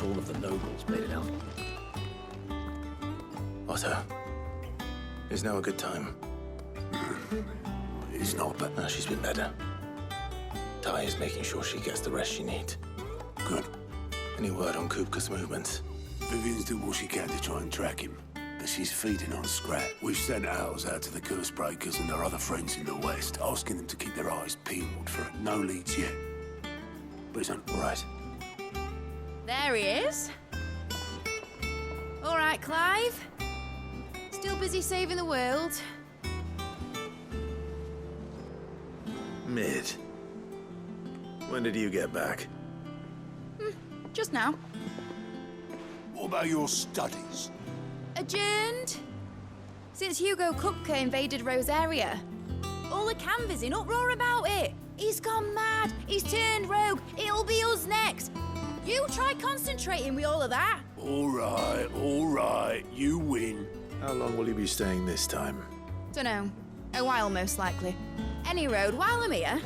all of the nobles made it out. Otto, is now a good time? It's not, but No, she's been better. Ty is making sure she gets the rest she needs. good. Any word on Kupka's movements? Vivian's doing what she can to try and track him, but she's feeding on scrap. We've sent ours out to the curse breakers and their other friends in the west, asking them to keep their eyes peeled for it. No leads yet. But it's on. Right. There he is. All right, Clive. Still busy saving the world. Mid. When did you get back? Just now. What about your studies? Adjourned. Since Hugo Kupka invaded Rosaria. All the canvas in uproar about it. He's gone mad. He's turned rogue. It'll be us next. You try concentrating with all of that. All right. You win. How long will you be staying this time? Dunno. A while, most likely. Any road, while I'm here,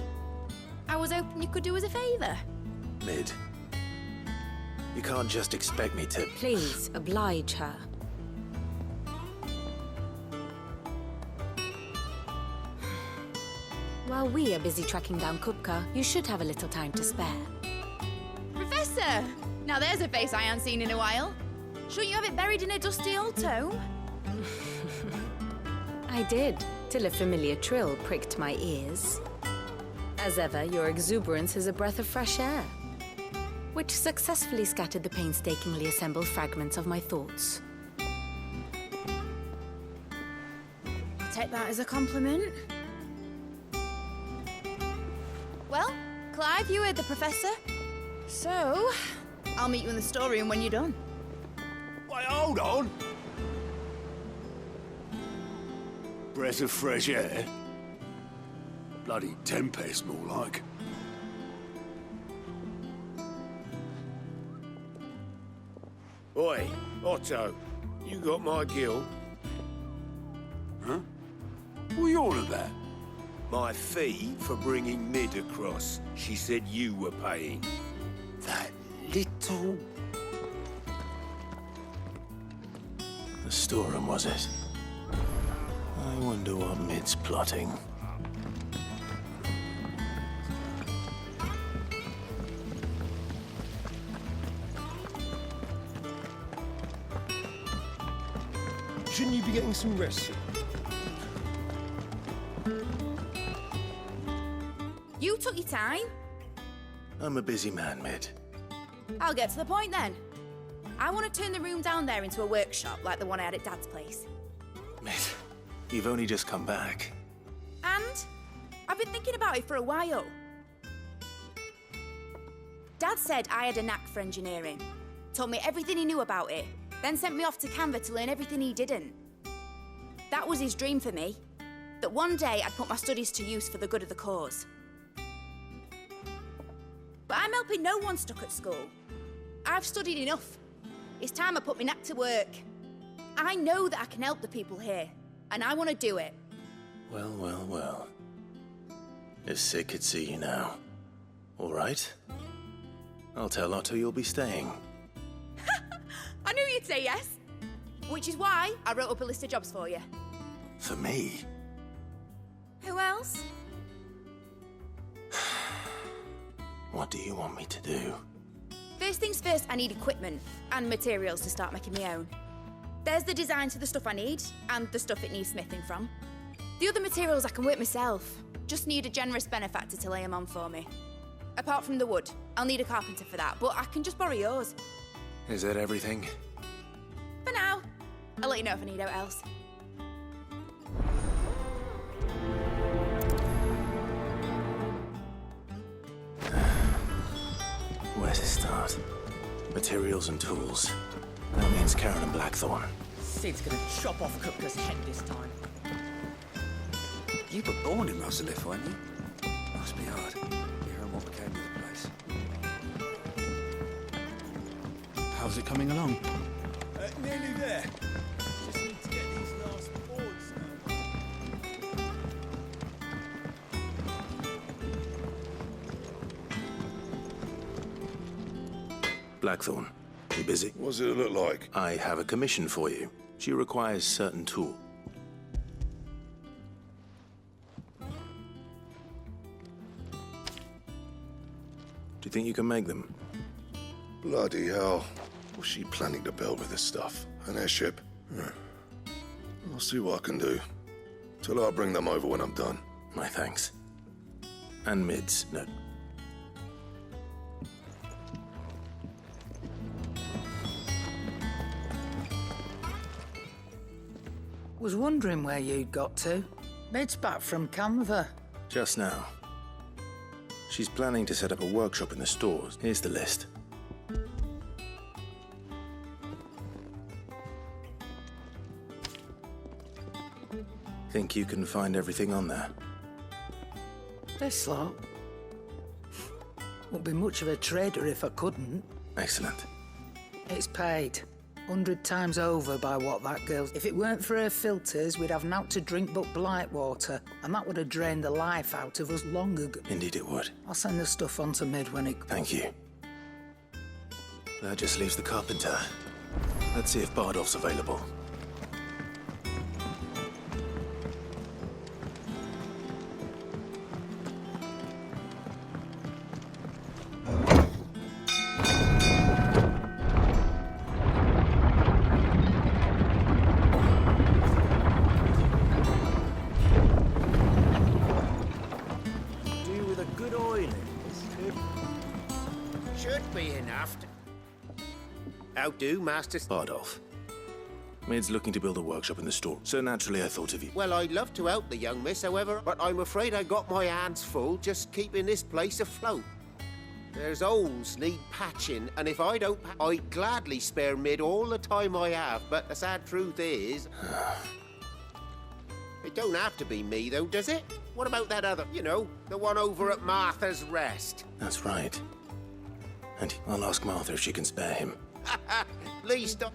I was hoping you could do us a favour. Mid. You can't just expect me to... Please, oblige her. While we are busy tracking down Kupka, you should have a little time to spare. Professor! Now there's a face I haven't seen in a while. Shouldn't you have it buried in a dusty old tome? I did, till a familiar trill pricked my ears. As ever, your exuberance is a breath of fresh air, which successfully scattered the painstakingly assembled fragments of my thoughts. I'll take that as a compliment. Well, Clive, you heard the professor. So, I'll meet you in the storeroom when you're done. Wait, hold on. Breath of fresh air. Bloody tempest, more like. Oi, Otto, you got my gill? Huh? What are you on about? My fee for bringing Mid across. She said you were paying. That little... The storeroom, was it? I wonder what Mid's plotting. Shouldn't you be getting some rest? You took your time. I'm a busy man, Mid. I'll get to the point then. I want to turn the room down there into a workshop like the one I had at Dad's place. Mid, you've only just come back. And I've been thinking about it for a while. Dad said I had a knack for engineering. Told me everything he knew about it. Then sent me off to Canva to learn everything he didn't. That was his dream for me. That one day I'd put my studies to use for the good of the cause. But I'm helping no one stuck at school. I've studied enough. It's time I put my knack to work. I know that I can help the people here, and I want to do it. Well. If Sid could see you now. All right? I'll tell Otto you'll be staying. I knew you'd say yes. Which is why I wrote up a list of jobs for you. For me? Who else? What do you want me to do? First things first, I need equipment and materials to start making my own. There's the designs for the stuff I need and the stuff it needs smithing from. The other materials I can work myself. Just need a generous benefactor to lay them on for me. Apart from the wood, I'll need a carpenter for that, but I can just borrow yours. Is that everything? For now. I'll let you know if I need out else. Where to start? Materials and tools. That means Karen and Blackthorn. Sid's gonna chop off Kupka's head this time. You were born in Rosalith, weren't you? Must be hard. Hearing what became of the place. How's it coming along? Nearly there. Just need to get these last boards now. Blackthorn. You busy? What's it look like? I have a commission for you. She requires certain tools. Do you think you can make them? Bloody hell. What's she planning to build with this stuff? An airship? I'll see what I can do. Tell her I'll bring them over when I'm done. My thanks. And mids, no. Was wondering where you'd got to. Mid's back from Canva. Just now. She's planning to set up a workshop in the stores. Here's the list. Think you can find everything on there? This lot. Wouldn't be much of a trader if I couldn't. Excellent. It's paid. 100 times over by what that girl's. If it weren't for her filters, we'd have naught to drink but blight water, and that would have drained the life out of us long ago. Indeed it would. I'll send the stuff on to Mid when it... Thank you. That just leaves the carpenter. Let's see if Bardolph's available. How do, Master? Bardolph. Mid's looking to build a workshop in the store, so naturally I thought of you. Well, I'd love to help the young miss, however, but I'm afraid I got my hands full just keeping this place afloat. There's holes need patching, and if I don't I'd gladly spare Mid all the time I have, but the sad truth is... It don't have to be me, though, does it? What about that other, you know, the one over at Martha's Rest? That's right. And I'll ask Martha if she can spare him. Least I...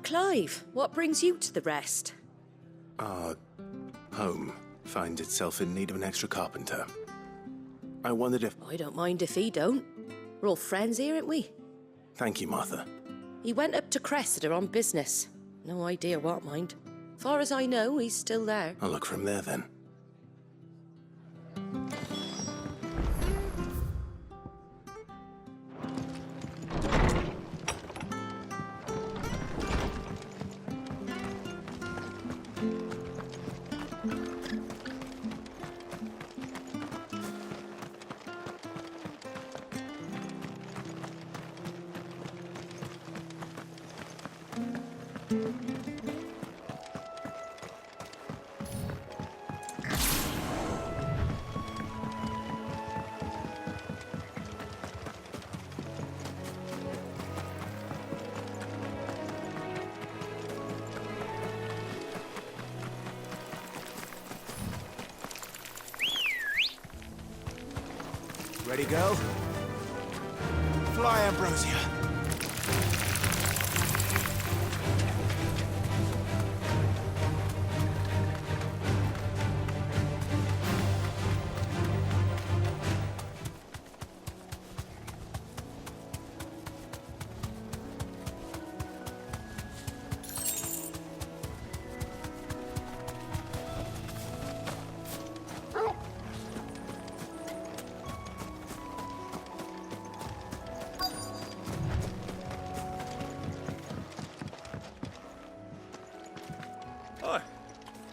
Clive, what brings you to the Rest? Our home finds itself in need of an extra carpenter. I wondered if... I don't mind if he don't. We're all friends here, aren't we? Thank you, Martha. He went up to Cressida on business. No idea what, mind. Far as I know, he's still there. I'll look for him there, then. Ready, go? Fly, Ambrosia.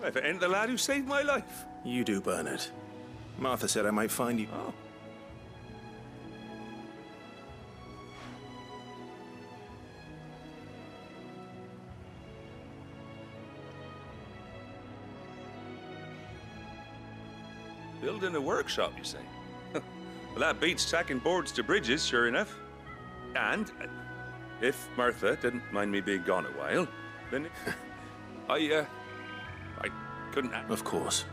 If it ain't the lad who saved my life. You do, Bernard. Martha said I might find you. Oh. Building a workshop, you say? Well, that beats tacking boards to bridges, sure enough. And If Martha didn't mind me being gone a while, then I couldn't. Of course.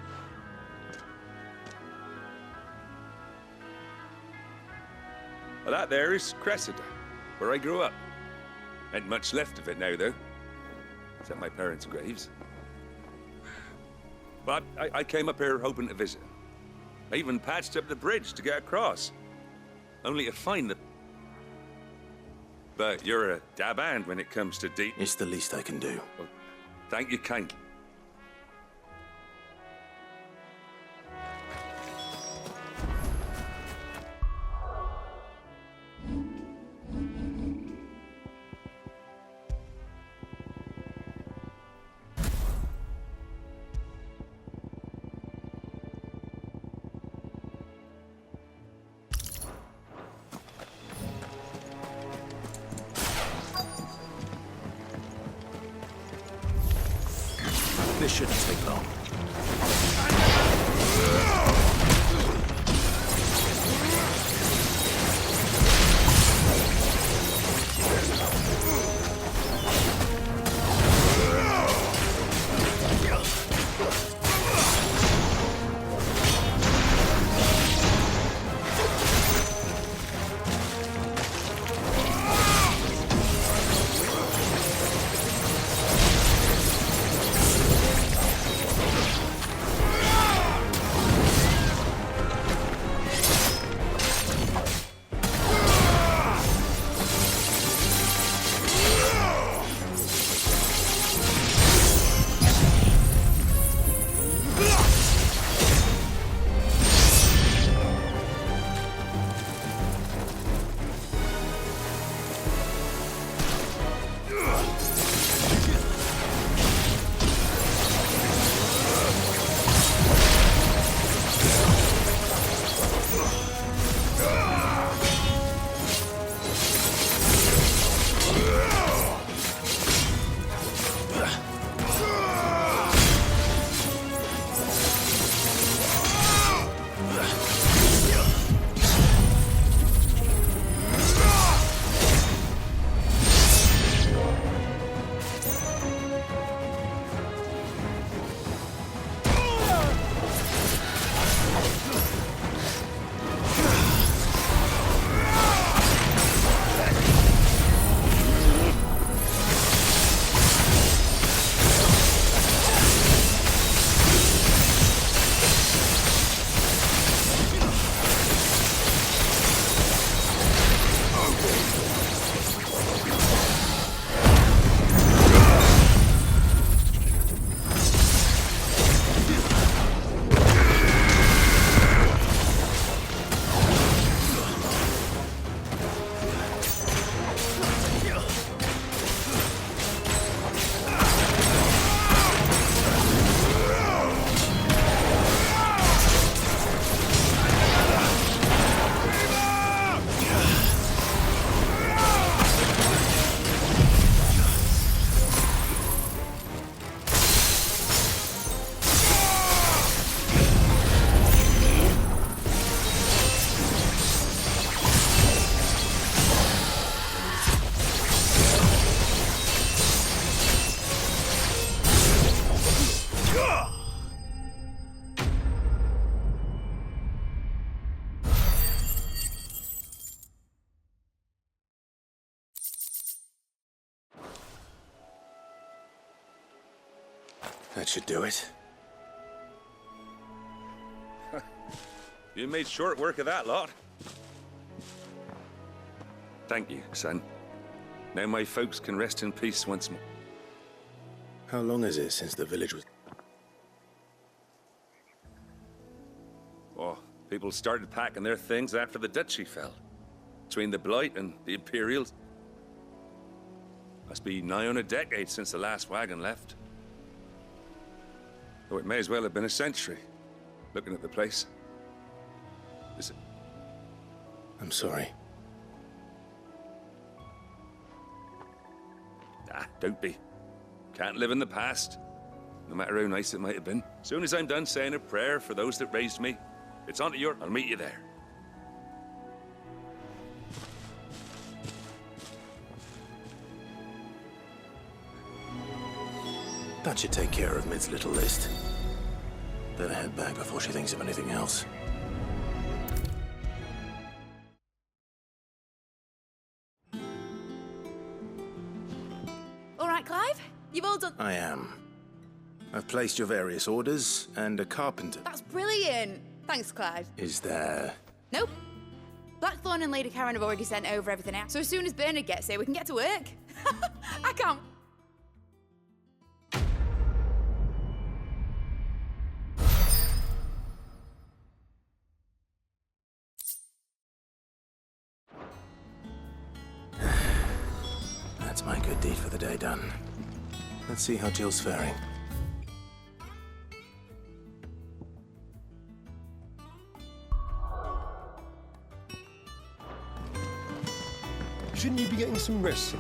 Well, that there is Cressida, where I grew up. Ain't much left of it now, though. Except my parents' graves. But I came up here hoping to visit. I even patched up the bridge to get across. Only to find the... But you're a dab hand when it comes to deep... It's the least I can do. Well, thank you kindly. This shouldn't take long. That should do it. You made short work of that lot. Thank you, son. Now my folks can rest in peace once more. How long is it since the village was... Oh, people started packing their things after the duchy fell. Between the Blight and the Imperials. Must be nigh on a decade since the last wagon left. Though it may as well have been a century, looking at the place. Listen. I'm sorry. Ah, don't be. Can't live in the past, no matter how nice it might have been. Soon as I'm done saying a prayer for those that raised me, it's on to your... I'll meet you there. That should take care of Mid's little list. Better head back before she thinks of anything else. All right, Clive? You've all done... I am. I've placed your various orders, and a carpenter. That's brilliant. Thanks, Clive. Is there... Nope. Blackthorn and Lady Karen have already sent over everything out. So as soon as Bernard gets here, we can get to work. I can't... That's my good deed for the day done. Let's see how Jill's faring. Shouldn't you be getting some rest?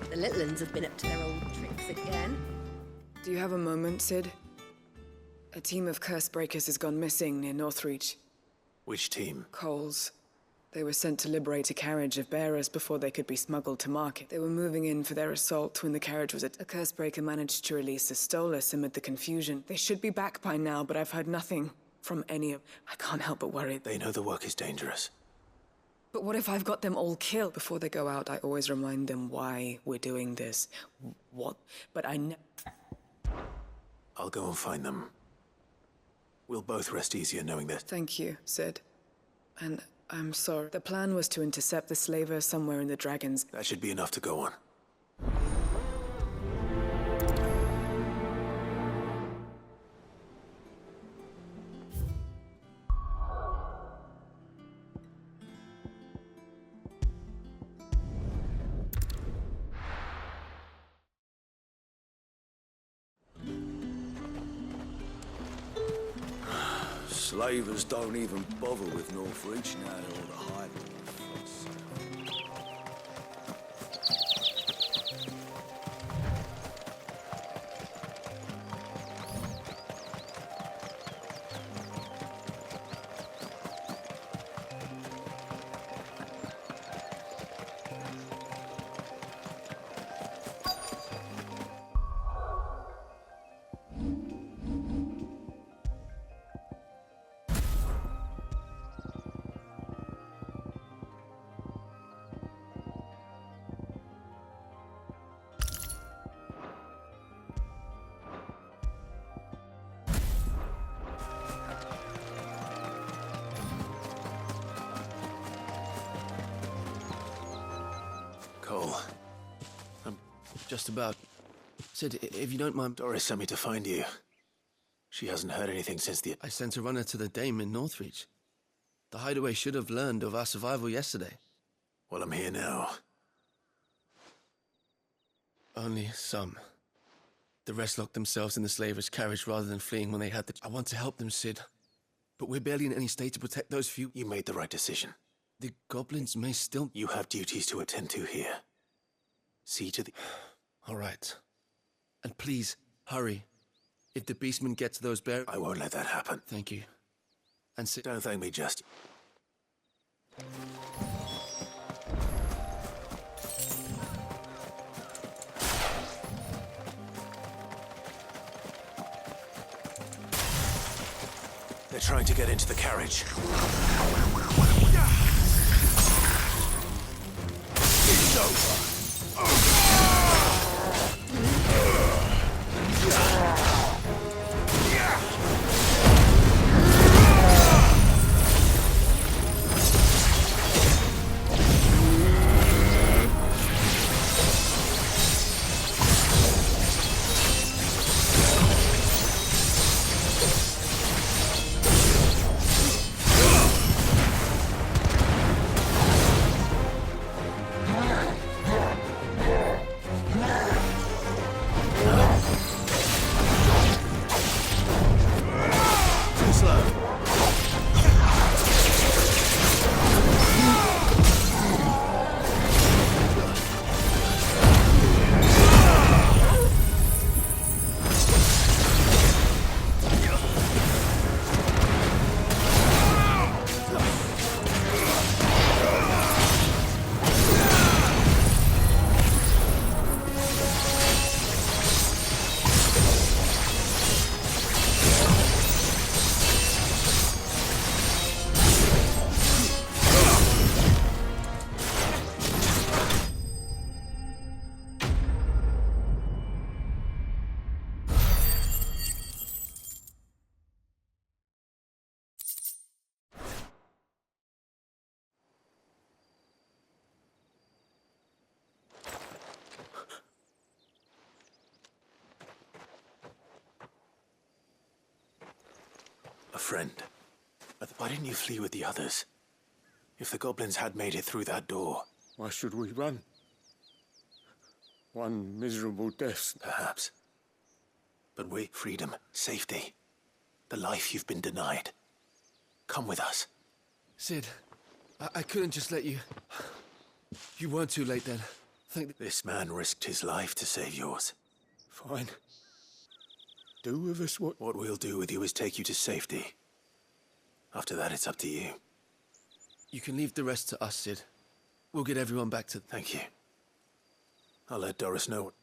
The little uns have been up to their old tricks again. Do you have a moment, Sid? A team of curse breakers has gone missing near Northreach. Which team? Coles. They were sent to liberate a carriage of bearers before they could be smuggled to market. They were moving in for their assault when the carriage was a curse breaker managed to release a Stolas amid the confusion. They should be back by now, but I've heard nothing from any of... I can't help but worry. They know the work is dangerous. But what if I've got them all killed? Before they go out, I always remind them why we're doing this. What? But I'll go and find them. We'll both rest easier knowing that. Thank you, Sid. And I'm sorry. The plan was to intercept the slaver somewhere in the Dragons. That should be enough to go on. Slavers don't even bother with Northreach now they're all the hide. Cole. I'm Just about. Sid, if you don't mind... Doris sent me to find you. She hasn't heard anything since the... I sent a runner to the Dame in Northreach. The hideaway should have learned of our survival yesterday. Well, I'm here now. Only some. The rest locked themselves in the slaver's carriage rather than fleeing when they had the... I want to help them, Sid. But we're barely in any state to protect those few... You made the right decision. The goblins may still... You have duties to attend to here. See to the... All right. And please, hurry. If the beastmen get to those bear... I won't let that happen. Thank you. And Sid... Don't thank me just... They're trying to get into the carriage. It's over. friend. But why didn't you flee with the others? If the goblins had made it through that door... Why should we run? One miserable death. Perhaps. But we... freedom, safety, the life you've been denied. Come with us. Sid, I couldn't just let you... You weren't too late then. This man risked his life to save yours. Fine. Do with us what... What we'll do with you is take you to safety. After that, it's up to you. You can leave the rest to us, Sid. We'll get everyone back to... Thank you. I'll let Doris know.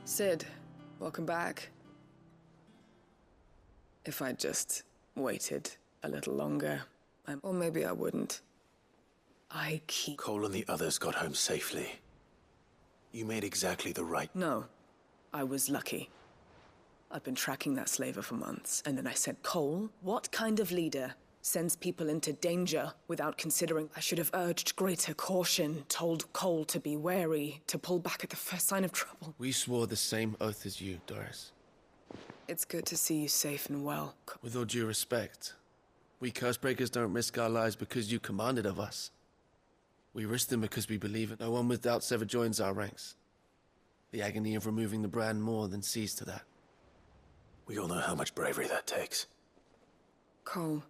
Sid, welcome back. If I'd just waited a little longer, or maybe I wouldn't. Cole and the others got home safely. You made exactly the right... No, I was lucky. I've been tracking that slaver for months, and then I said, Cole, what kind of leader sends people into danger without considering? I should have urged greater caution, told Cole to be wary, to pull back at the first sign of trouble. We swore the same oath as you, Doris. It's good to see you safe and well. With all due respect, we Cursebreakers don't risk our lives because you commanded of us. We risk them because we believe it. No one with doubts ever joins our ranks. The agony of removing the brand more than sees to that. We all know how much bravery that takes. Cole,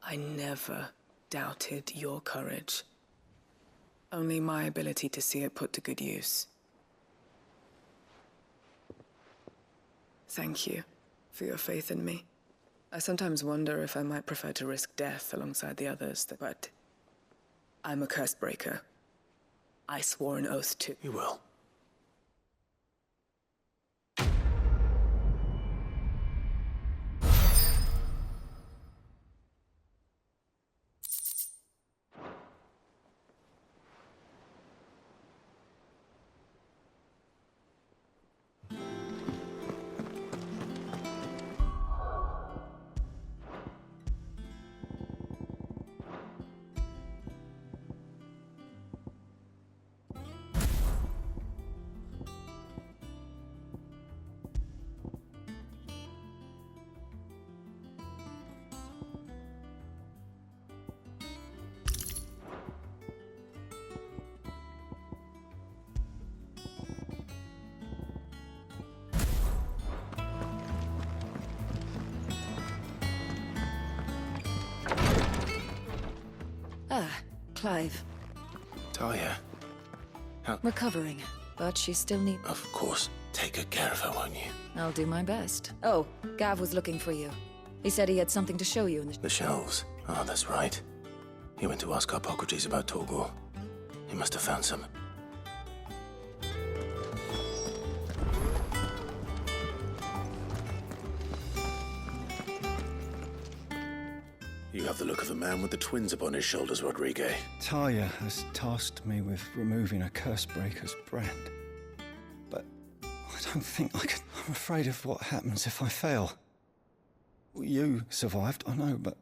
I never doubted your courage. Only my ability to see it put to good use. Thank you for your faith in me. I sometimes wonder if I might prefer to risk death alongside the others, but I'm a Cursebreaker. I swore an oath to... You will. Clive. Talia. Recovering, but she still needs... Of course. Take good care of her, won't you? I'll do my best. Oh, Gav was looking for you. He said he had something to show you in The shelves. Oh, that's right. He went to ask Hippocrates about Torgor. He must have found some. You have the look of a man with the twins upon his shoulders, Rodrigue. Talia has tasked me with removing a Cursebreaker's brand. But I don't think I can... I'm afraid of what happens if I fail. You survived, I know, but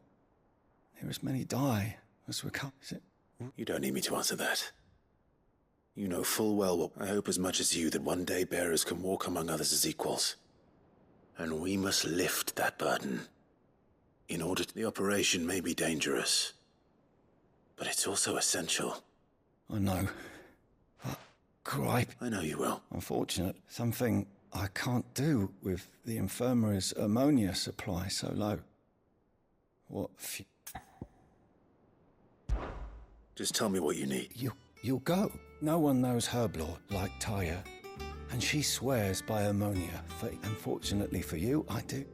there as many die as recover. Is it... You don't need me to answer that. You know full well what... I hope as much as you that one day bearers can walk among others as equals. And we must lift that burden. In order to... The operation may be dangerous, but it's also essential. I know. But gripe... I know you will. Unfortunate. Something I can't do with the infirmary's ammonia supply so low. What if you... Just tell me what you need. You'll go. No one knows Herblord like Talia. And she swears by ammonia. Unfortunately for you, I do.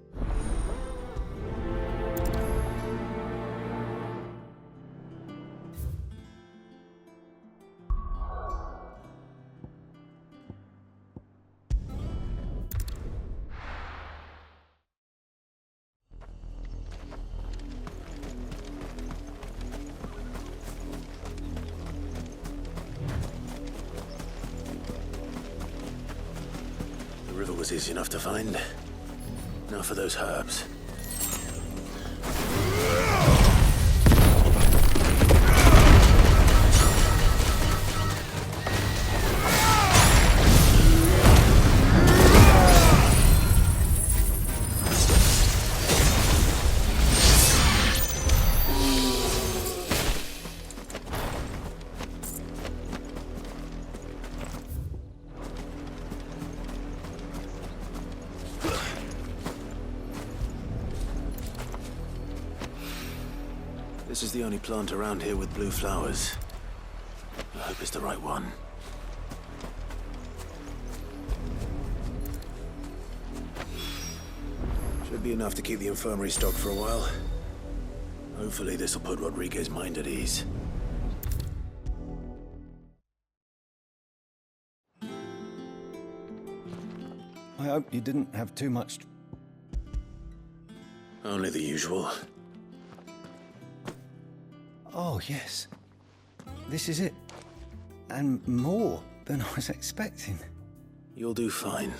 The river was easy enough to find. Now for those herbs. This is the only plant around here with blue flowers. I hope it's the right one. Should be enough to keep the infirmary stocked for a while. Hopefully this will put Rodriguez's mind at ease. I hope you didn't have too much... Only the usual. Oh, yes. This is it. And more than I was expecting. You'll do fine.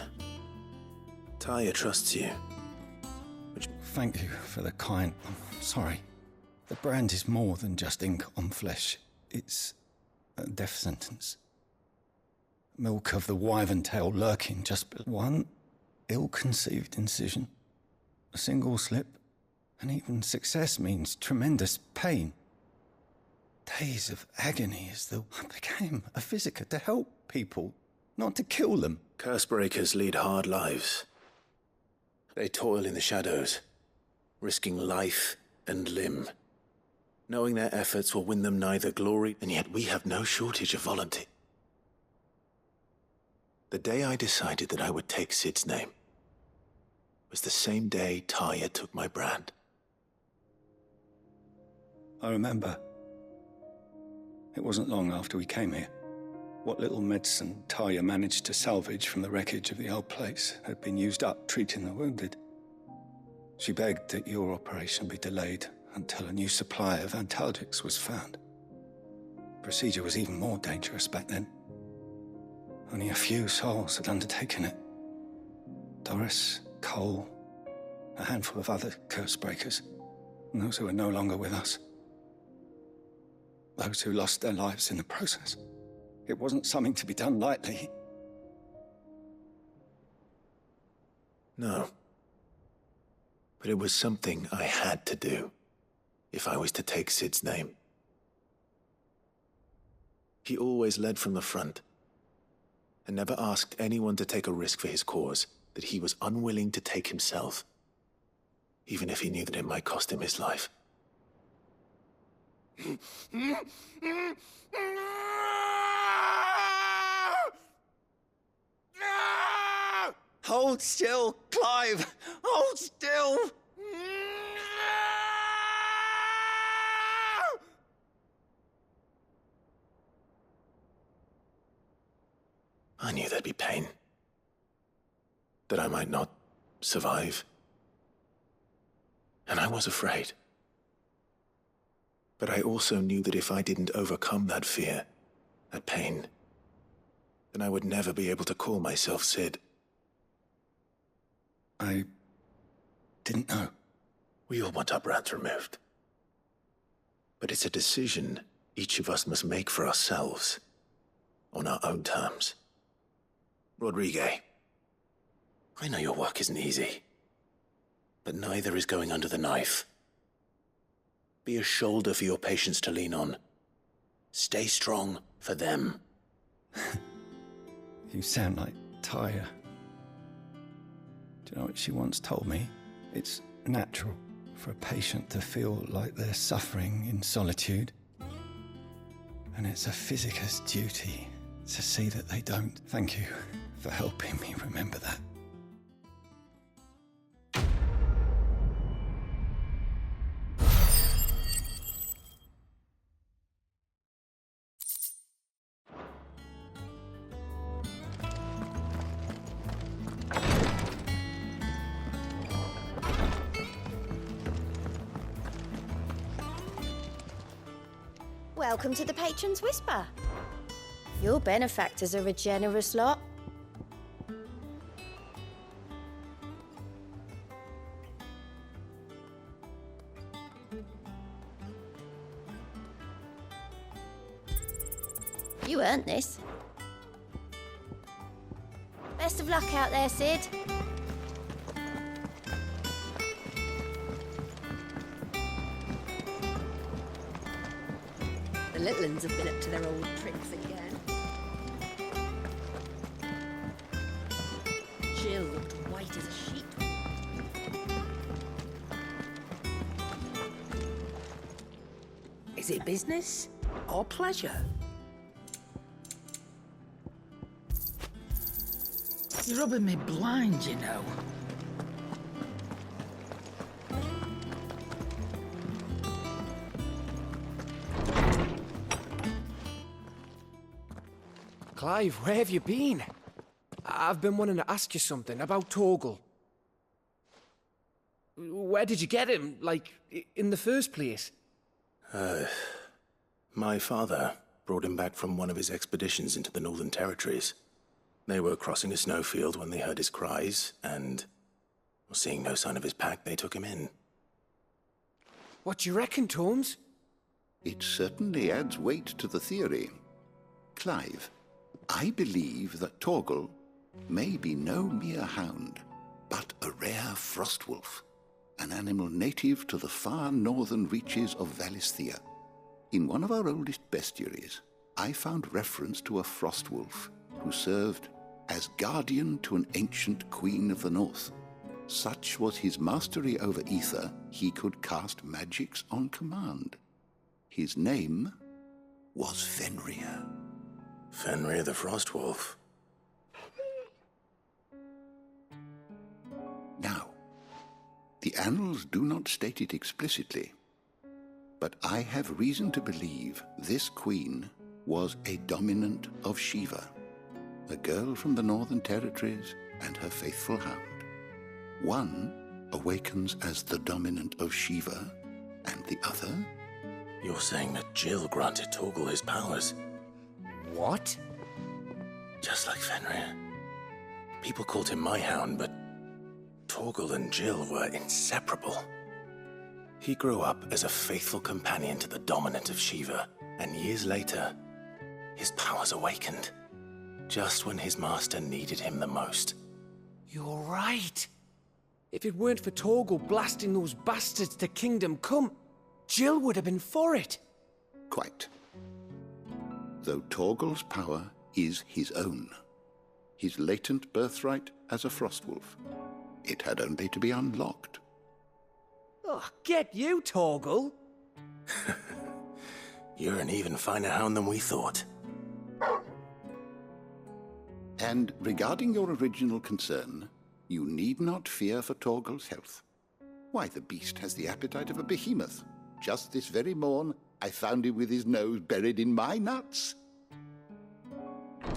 Taya trusts you. Thank you for the kind... I'm sorry. The brand is more than just ink on flesh. It's a death sentence. Milk of the wyvern tail lurking just one ill-conceived incision. A single slip. And even success means tremendous pain. Days of agony as though I became a physiker to help people, not to kill them. Cursebreakers lead hard lives. They toil in the shadows, risking life and limb, knowing their efforts will win them neither glory, and yet we have no shortage of volunteers. The day I decided that I would take Sid's name was the same day Taya took my brand. I remember. It wasn't long after we came here. What little medicine Taya managed to salvage from the wreckage of the old place had been used up treating the wounded. She begged that your operation be delayed until a new supply of antalgics was found. Procedure was even more dangerous back then. Only a few souls had undertaken it. Doris, Cole, a handful of other cursebreakers, and those who are no longer with us. Those who lost their lives in the process. It wasn't something to be done lightly. No. But it was something I had to do, if I was to take Sid's name. He always led from the front, and never asked anyone to take a risk for his cause that he was unwilling to take himself, even if he knew that it might cost him his life. Hold still, Clive! Hold still! I knew there'd be pain. That I might not survive. And I was afraid. But I also knew that if I didn't overcome that fear, that pain, then I would never be able to call myself Sid. I didn't know. We all want our brands removed. But it's a decision each of us must make for ourselves, on our own terms. Rodriguez, I know your work isn't easy, but neither is going under the knife. Be a shoulder for your patients to lean on. Stay strong for them. You sound like Taya. Do you know what she once told me? It's natural for a patient to feel like they're suffering in solitude. And it's a physiker's duty to see that they don't. Thank you for helping me remember that. Welcome to the Patron's Whisper. Your benefactors are a generous lot. You earned this. Best of luck out there, Sid. The little uns have been up to their old tricks again. Jill looked white as a sheet. Is it business or pleasure? You're rubbing me blind, you know. Clive, where have you been? I've been wanting to ask you something about Torgal. Where did you get him, like, in the first place? My father brought him back from one of his expeditions into the Northern Territories. They were crossing a snowfield when they heard his cries, and seeing no sign of his pack, they took him in. What do you reckon, Tomes? It certainly adds weight to the theory. Clive, I believe that Torgal may be no mere hound, but a rare frostwolf, an animal native to the far northern reaches of Valisthea. In one of our oldest bestiaries, I found reference to a frostwolf who served as guardian to an ancient queen of the north. Such was his mastery over ether, he could cast magics on command. His name was Fenrir. Fenrir the Frostwolf. Now, the annals do not state it explicitly, but I have reason to believe this queen was a dominant of Shiva, a girl from the Northern Territories and her faithful hound. One awakens as the dominant of Shiva, and the other... You're saying that Jill granted Torgal his powers? What? Just like Fenrir. People called him my hound, but Torgal and Jill were inseparable. He grew up as a faithful companion to the dominant of Shiva, and years later, his powers awakened, just when his master needed him the most. You're right. If it weren't for Torgal blasting those bastards to Kingdom Come, Jill would have been for it. Quite. Though Torgal's power is his own, his latent birthright as a Frostwolf, it had only to be unlocked. Oh, get you, Torgal! You're an even finer hound than we thought. And regarding your original concern, you need not fear for Torgal's health. Why, the beast has the appetite of a behemoth. Just this very morn, I found him with his nose buried in my nuts. There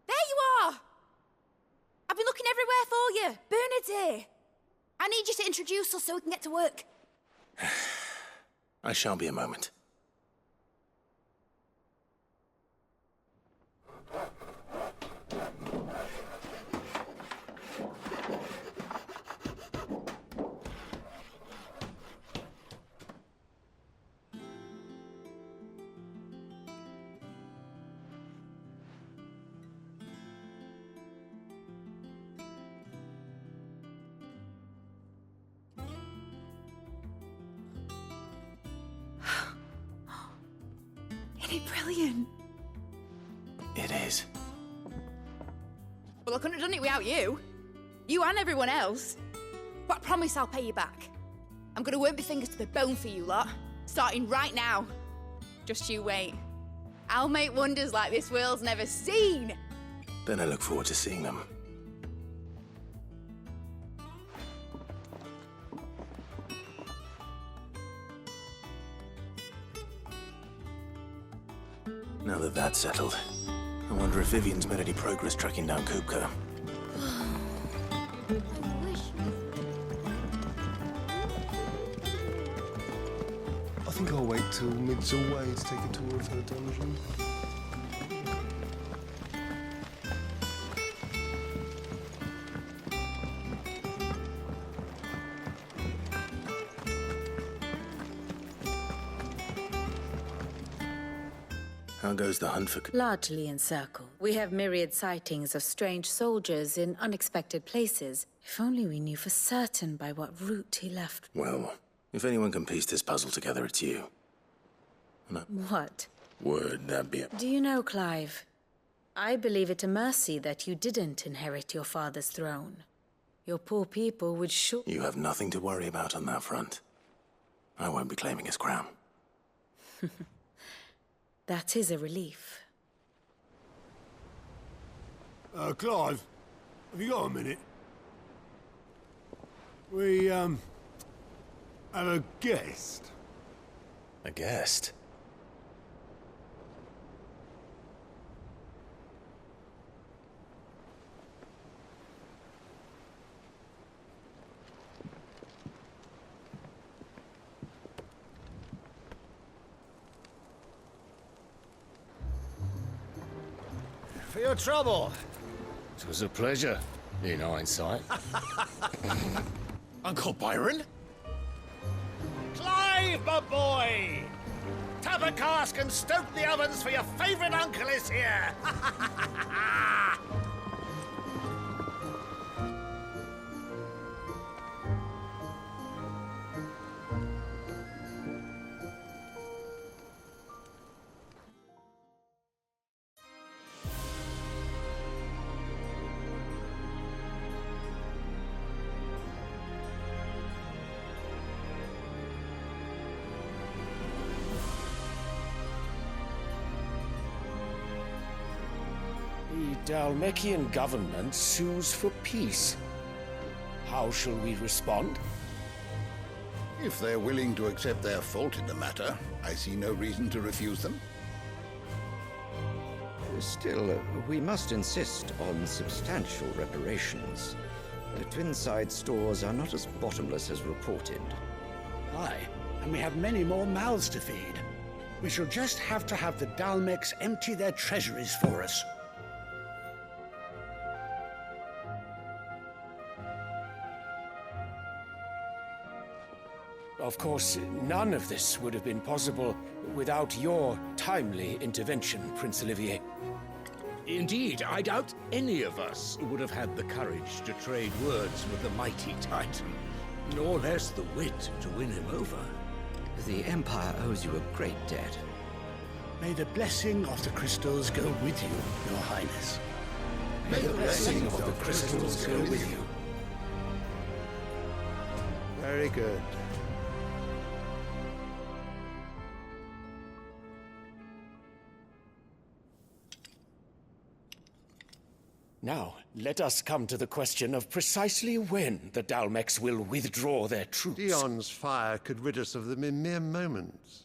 you are! I've been looking everywhere for you. Bernard's here. I need you to introduce us so we can get to work. I shall be a moment. Isn't it brilliant? It is. Well, I couldn't have done it without you. You and everyone else. But I promise I'll pay you back. I'm gonna work my fingers to the bone for you lot, starting right now. Just you wait. I'll make wonders like this world's never seen. Then I look forward to seeing them. Now that that's settled, I wonder if Vivian's made any progress tracking down Kupka. I think I'll wait till Mid's away to take a tour of her dungeon. How goes the hunt for... Largely in circle. We have myriad sightings of strange soldiers in unexpected places. If only we knew for certain by what route he left. Well, if anyone can piece this puzzle together, it's you. No. What? Word, that'd be it. Do you know, Clive? I believe it a mercy that you didn't inherit your father's throne. Your poor people would You have nothing to worry about on that front. I won't be claiming his crown. That is a relief. Clive, have you got a minute? We, have a guest. A guest? For your trouble. It was a pleasure, in hindsight. Uncle Byron? Clive, my boy! Tap a cask and stoke the ovens, for your favorite uncle is here! The Dalmekian government sues for peace. How shall we respond? If they're willing to accept their fault in the matter, I see no reason to refuse them. Still, we must insist on substantial reparations. The Twinside stores are not as bottomless as reported. Aye, and we have many more mouths to feed. We shall just have to have the Dalmeks empty their treasuries for us. Of course, none of this would have been possible without your timely intervention, Prince Olivier. Indeed, I doubt any of us would have had the courage to trade words with the mighty Titan, nor less the wit to win him over. The Empire owes you a great debt. May the blessing of the crystals go with you, Your Highness. May the blessing of the crystals go with you. Very good. Now, let us come to the question of precisely when the Dalmeks will withdraw their troops. Dion's fire could rid us of them in mere moments.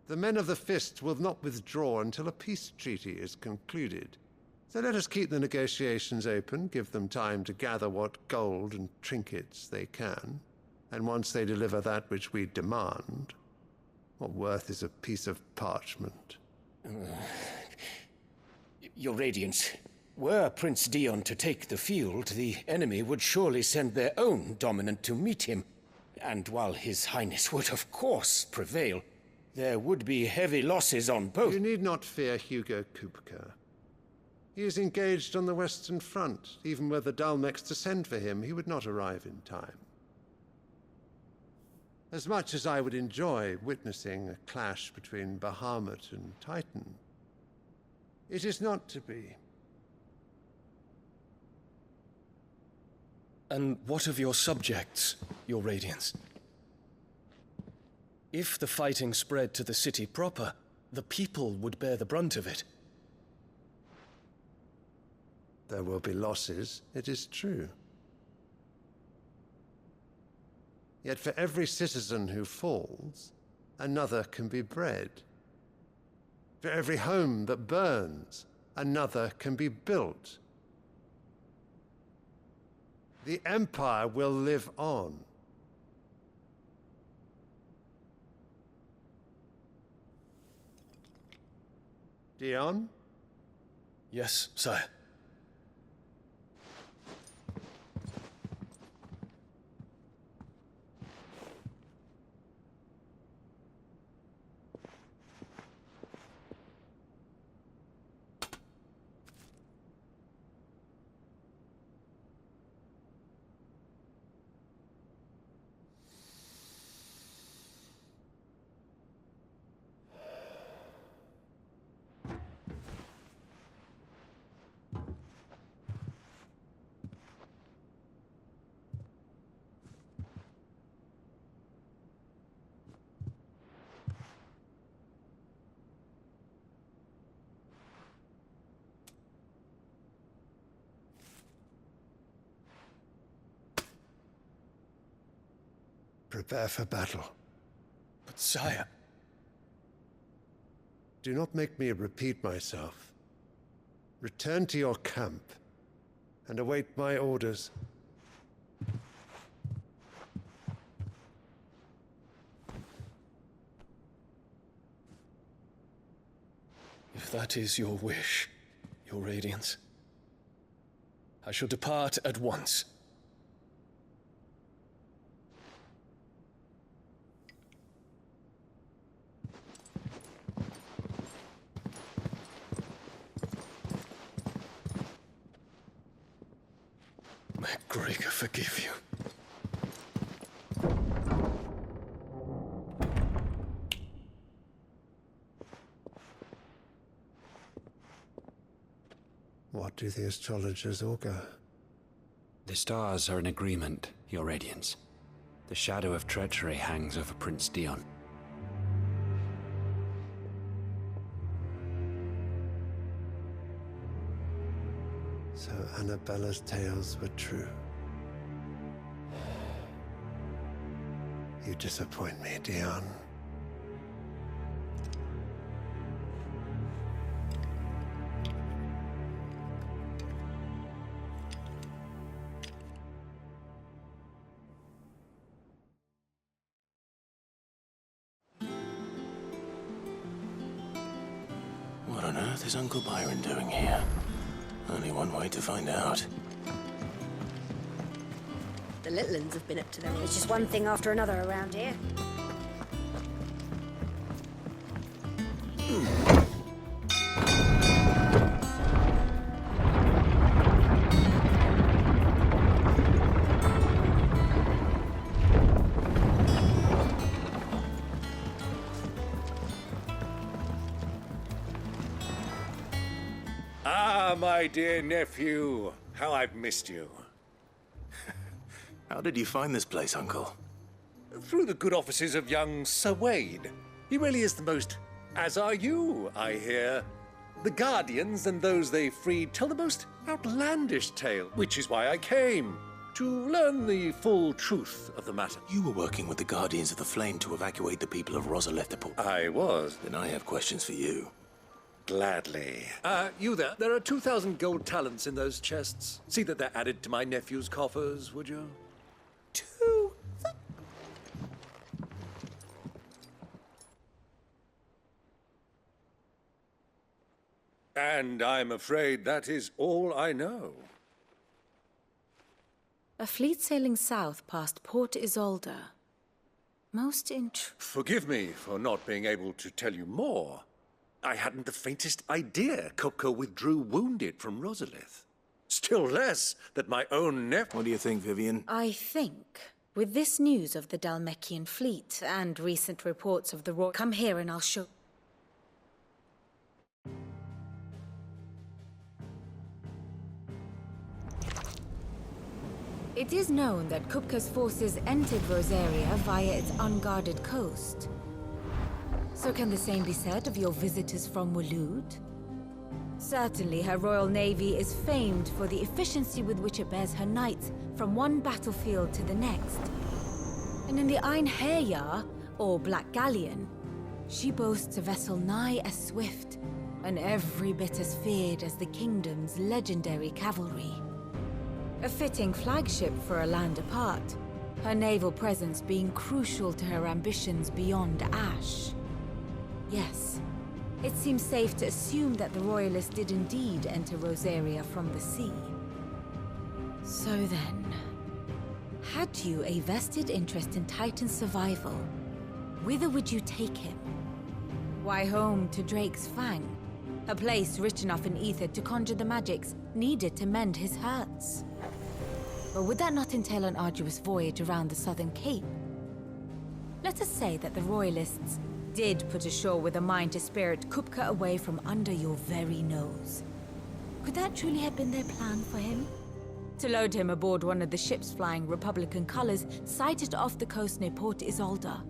The men of the Fist will not withdraw until a peace treaty is concluded. So let us keep the negotiations open, give them time to gather what gold and trinkets they can, and once they deliver that which we demand, what worth is a piece of parchment? Your Radiance, were Prince Dion to take the field, the enemy would surely send their own dominant to meet him. And while His Highness would of course prevail, there would be heavy losses on both. You need not fear Hugo Kupka. He is engaged on the Western Front. Even were the Dalmeks to send for him, he would not arrive in time. As much as I would enjoy witnessing a clash between Bahamut and Titan, it is not to be. And what of your subjects, Your Radiance? If the fighting spread to the city proper, the people would bear the brunt of it. There will be losses, it is true. Yet for every citizen who falls, another can be bred. For every home that burns, another can be built. The Empire will live on. Dion? Yes, sire. Prepare for battle. But sire... Do not make me repeat myself. Return to your camp and await my orders. If that is your wish, Your Radiance, I shall depart at once. May Gregor forgive you. What do the astrologers augur? The stars are in agreement, Your Radiance. The shadow of treachery hangs over Prince Dion. So Annabella's tales were true. You disappoint me, Dion. What on earth is Uncle Byron doing here? Only one way to find out. The little uns have been up to their... It's just one thing after another around here. My dear nephew, how I've missed you. How did you find this place, Uncle? Through the good offices of young Sir Wade. He really is the most... As are you, I hear. The Guardians and those they freed tell the most outlandish tale, which is why I came. To learn the full truth of the matter. You were working with the Guardians of the Flame to evacuate the people of Rosalethapur. I was. Then I have questions for you. Gladly. You there. There are 2,000 gold talents in those chests. See that they're added to my nephew's coffers, would you? And I'm afraid that is all I know. A fleet sailing south past Port Isolde. Most Forgive me for not being able to tell you more. I hadn't the faintest idea Kupka withdrew wounded from Rosalith. Still less that my own nephew... What do you think, Vivian? I think, with this news of the Dhalmekian fleet and recent reports of the Royal... Come here and I'll show... It is known that Kupka's forces entered Rosaria via its unguarded coast. So can the same be said of your visitors from Waloed? Certainly her Royal Navy is famed for the efficiency with which it bears her knights from one battlefield to the next. And in the Einherjar, or Black Galleon, she boasts a vessel nigh as swift and every bit as feared as the kingdom's legendary cavalry. A fitting flagship for a land apart, her naval presence being crucial to her ambitions beyond Ash. Yes, it seems safe to assume that the Royalists did indeed enter Rosaria from the sea. So then, had you a vested interest in Titan's survival, whither would you take him? Why, home to Drake's Fang, a place rich enough in ether to conjure the magics needed to mend his hurts. But would that not entail an arduous voyage around the southern cape? Let us say that the Royalists did put ashore with a mind to spirit Kupka away from under your very nose. Could that truly have been their plan for him? To load him aboard one of the ships flying Republican colors sighted off the coast near Port Isolde.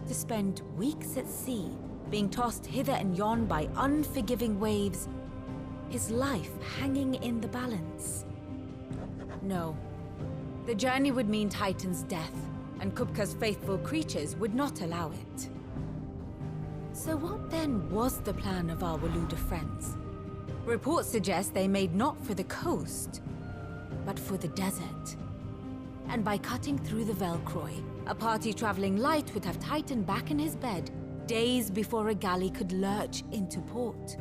To spend weeks at sea, being tossed hither and yon by unforgiving waves, his life hanging in the balance. No. The journey would mean Titan's death, and Kupka's faithful creatures would not allow it. So what then was the plan of our Waluda friends? Reports suggest they made not for the coast, but for the desert. And by cutting through the Velcroy, a party traveling light would have tightened back in his bed days before a galley could lurch into port.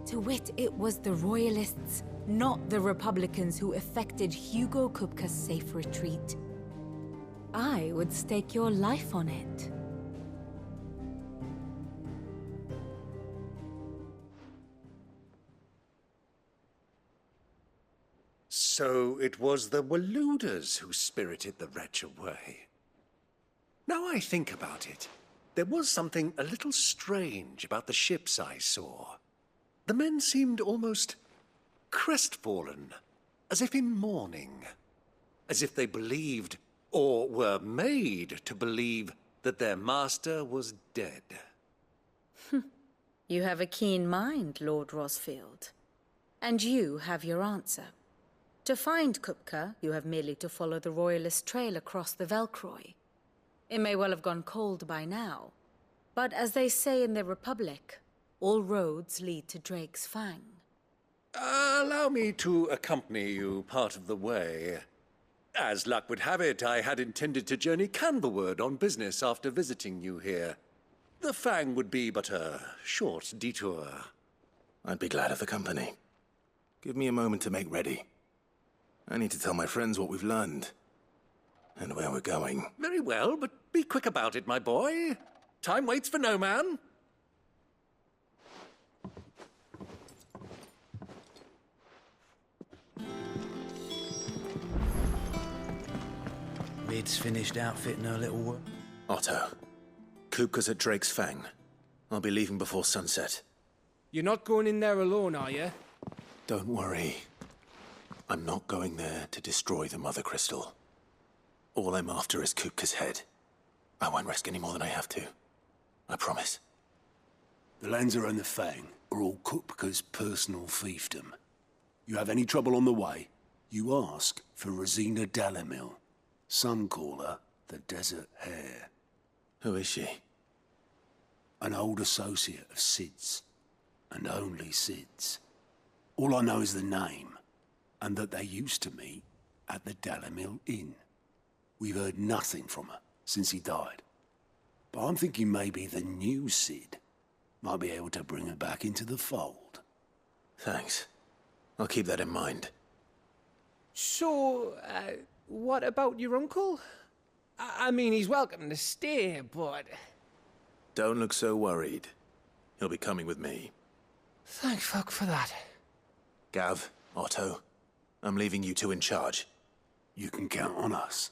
To wit, it was the Royalists, not the Republicans, who effected Hugo Kupka's safe retreat. I would stake your life on it. So it was the Waludas who spirited the wretch away. Now I think about it, there was something a little strange about the ships I saw. The men seemed almost crestfallen, as if in mourning, as if they believed, or were made to believe, that their master was dead. You have a keen mind, Lord Rosfield. And you have your answer. To find Kupka, you have merely to follow the Royalist trail across the Velcroy. It may well have gone cold by now, but as they say in the Republic, all roads lead to Drake's Fang. Allow me to accompany you part of the way. As luck would have it, I had intended to journey Canberward on business after visiting you here. The Fang would be but a short detour. I'd be glad of the company. Give me a moment to make ready. I need to tell my friends what we've learned, and where we're going. Very well, but be quick about it, my boy. Time waits for no man. Mid's finished outfitting her little work. Otto, Kupka's at Drake's Fang. I'll be leaving before sunset. You're not going in there alone, are you? Don't worry. I'm not going there to destroy the Mother Crystal. All I'm after is Kupka's head. I won't risk any more than I have to. I promise. The Lanza and the Fang are all Kupka's personal fiefdom. You have any trouble on the way, you ask for Rosina Dalamil. Some call her the Desert Hare. Who is she? An old associate of Sid's, and only Sid's. All I know is the name, and that they used to meet at the Dalamil Inn. We've heard nothing from her since he died. But I'm thinking maybe the new Sid might be able to bring her back into the fold. Thanks. I'll keep that in mind. So, what about your uncle? I mean, he's welcome to stay, but... Don't look so worried. He'll be coming with me. Thank fuck for that. Gav, Otto, I'm leaving you two in charge. You can count on us.